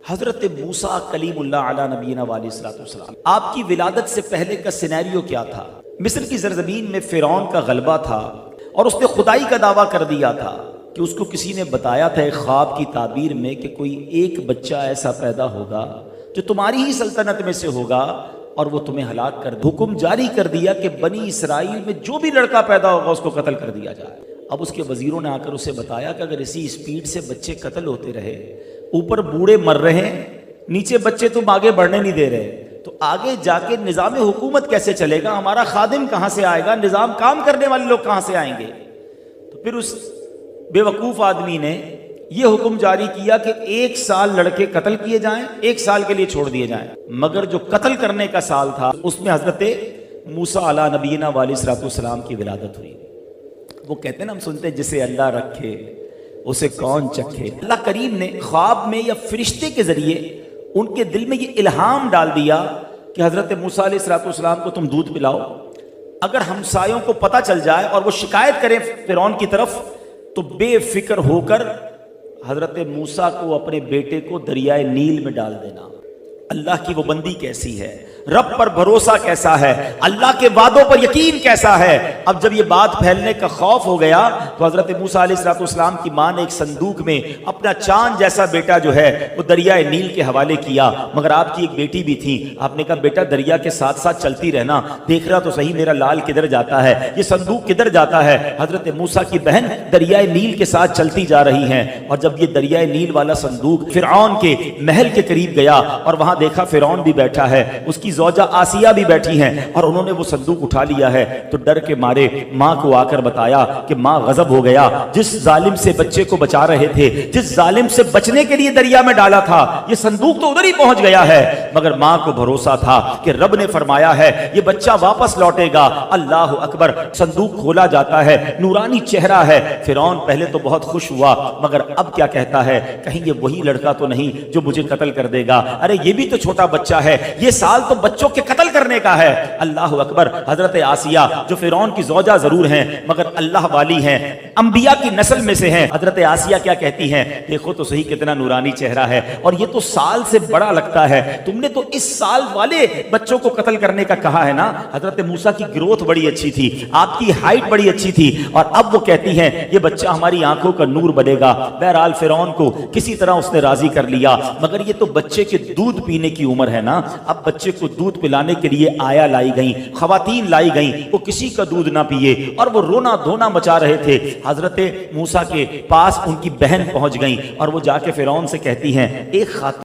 حضرت موسیٰ کلیم اللہ علی نبینا علیہ السلام، آپ کی ولادت سے پہلے کا سینیریو کیا تھا؟ مصر کی سرزمین میں فرعون کا غلبہ تھا اور اس نے خدائی کا دعویٰ کر دیا تھا کہ اس کو کسی نے بتایا تھا ایک خواب کی تعبیر میں کہ کوئی ایک بچہ ایسا پیدا ہوگا جو تمہاری ہی سلطنت میں سے ہوگا اور وہ تمہیں ہلاک کر دے۔ حکم جاری کر دیا کہ بنی اسرائیل میں جو بھی لڑکا پیدا ہوگا اس کو قتل کر دیا جائے۔ اب اس کے وزیروں نے آ کر اسے بتایا کہ اگر اسی اسپیڈ سے بچے قتل ہوتے رہے، اوپر بوڑھے مر رہے ہیں، نیچے بچے تم آگے بڑھنے نہیں دے رہے، تو آگے جا کے نظام حکومت کیسے چلے گا؟ ہمارا خادم کہاں سے آئے گا؟ نظام کام کرنے والے لوگ کہاں سے آئیں گے؟ تو پھر اس بے وقوف آدمی نے یہ حکم جاری کیا کہ 1 سال لڑکے قتل کیے جائیں، 1 سال کے لیے چھوڑ دیے جائیں۔ مگر جو قتل کرنے کا سال تھا اس میں حضرت موسیٰ علیہ نبینا علیہ السلام کی ولادت ہوئی۔ وہ کہتے ہیں نا، ہم سنتے ہیں جسے اللہ رکھے اسے کون چکھے۔ اللہ کریم نے خواب میں یا فرشتے کے ذریعے ان کے دل میں یہ الہام ڈال دیا کہ حضرت موسیٰ علیہ السلام کو تم دودھ پلاؤ۔ اگر ہمسایوں کو پتہ چل جائے اور وہ شکایت کریں فرعون کی طرف تو بے فکر ہو کر حضرت موسیٰ کو اپنے بیٹے کو دریائے نیل میں ڈال دینا۔ اللہ کی وہ بندی کیسی ہے، رب پر بھروسہ کیسا ہے، اللہ کے وعدوں پر یقین کیسا ہے۔ اب جب یہ بات پھیلنے کا خوف ہو گیا تو حضرت موسیٰ علیہ السلام کی ماں نے ایک صندوق میں اپنا چاند جیسا بیٹا جو ہے وہ دریائے نیل کے حوالے کیا۔ مگر آپ کی ایک بیٹی بھی تھی، آپ نے کہا بیٹا دریا کے ساتھ ساتھ چلتی رہنا، دیکھ رہا تو صحیح میرا لال کدھر جاتا ہے، یہ صندوق کدھر جاتا ہے۔ حضرت موسیٰ کی بہن دریائے نیل کے ساتھ چلتی جا رہی ہیں، اور جب یہ دریائے نیل والا صندوق فرعون کے محل کے قریب گیا اور وہاں دیکھا فرعون بھی بیٹھا ہے، اس کی زوجہ آسیہ بھی بیٹھی ہیں، اور انہوں نے وہ صندوق اٹھا لیا ہے، تو ڈر کے مارے ماں کو آ کر بتایا کہ ماں غضب ہو گیا، جس ظالم سے بچے کو بچا رہے تھے، جس ظالم سے بچنے کے لیے دریا میں ڈالا تھا، یہ صندوق تو ادھر ہی پہنچ گیا ہے۔ مگر ماں کو بھروسہ تھا کہ رب نے فرمایا ہے یہ بچہ واپس لوٹے گا۔ اللہ اکبر، صندوق کھولا جاتا ہے، نورانی چہرہ ہے۔ فرعون پہلے تو بہت خوش ہوا، مگر اب کیا کہتا ہے، کہیں یہ وہی لڑکا تو نہیں جو مجھے قتل کر دے گا؟ ارے یہ بھی تو چھوٹا بچہ ہے، یہ سال تو بچوں کے قتل کرنے کا ہے۔ اللہ اکبر، حضرت آسیہ جو فرعون کی زوجہ ضرور ہیں مگر اللہ والی ہیں، انبیاء کی نسل میں سے ہیں، حضرت آسیہ کیا کہتی ہیں، دیکھو تو صحیح کتنا نورانی چہرہ ہے، اور یہ تو سال سے بڑا لگتا ہے، تم نے تو اس سال والے بچوں کو قتل کرنے کا کہا ہے نا۔ حضرت موسیٰ کی گروتھ بڑی اچھی تھی، آپ کی ہائٹ بڑی اچھی تھی، اور اب وہ کہتی ہیں یہ بچہ ہماری آنکھوں کا نور بنے گا۔ بہرحال فرعون کو کسی طرح اس نے راضی کر لیا، مگر یہ تو بچے کے دودھ پینے کی عمر ہے نا۔ اب بچے کو دودھ پلانے کے لیے آیا لائی گئیں، خواتین لائی گئیں، وہ کسی کا دودھ نہ پیے، اور وہ رونا دھونا مچا رہے تھے۔ حضرت موسیٰ کے پاس ان کی بہن پہنچ گئیں اور وہ جا کے فرعون سے کہتی ہیں ایک خاتون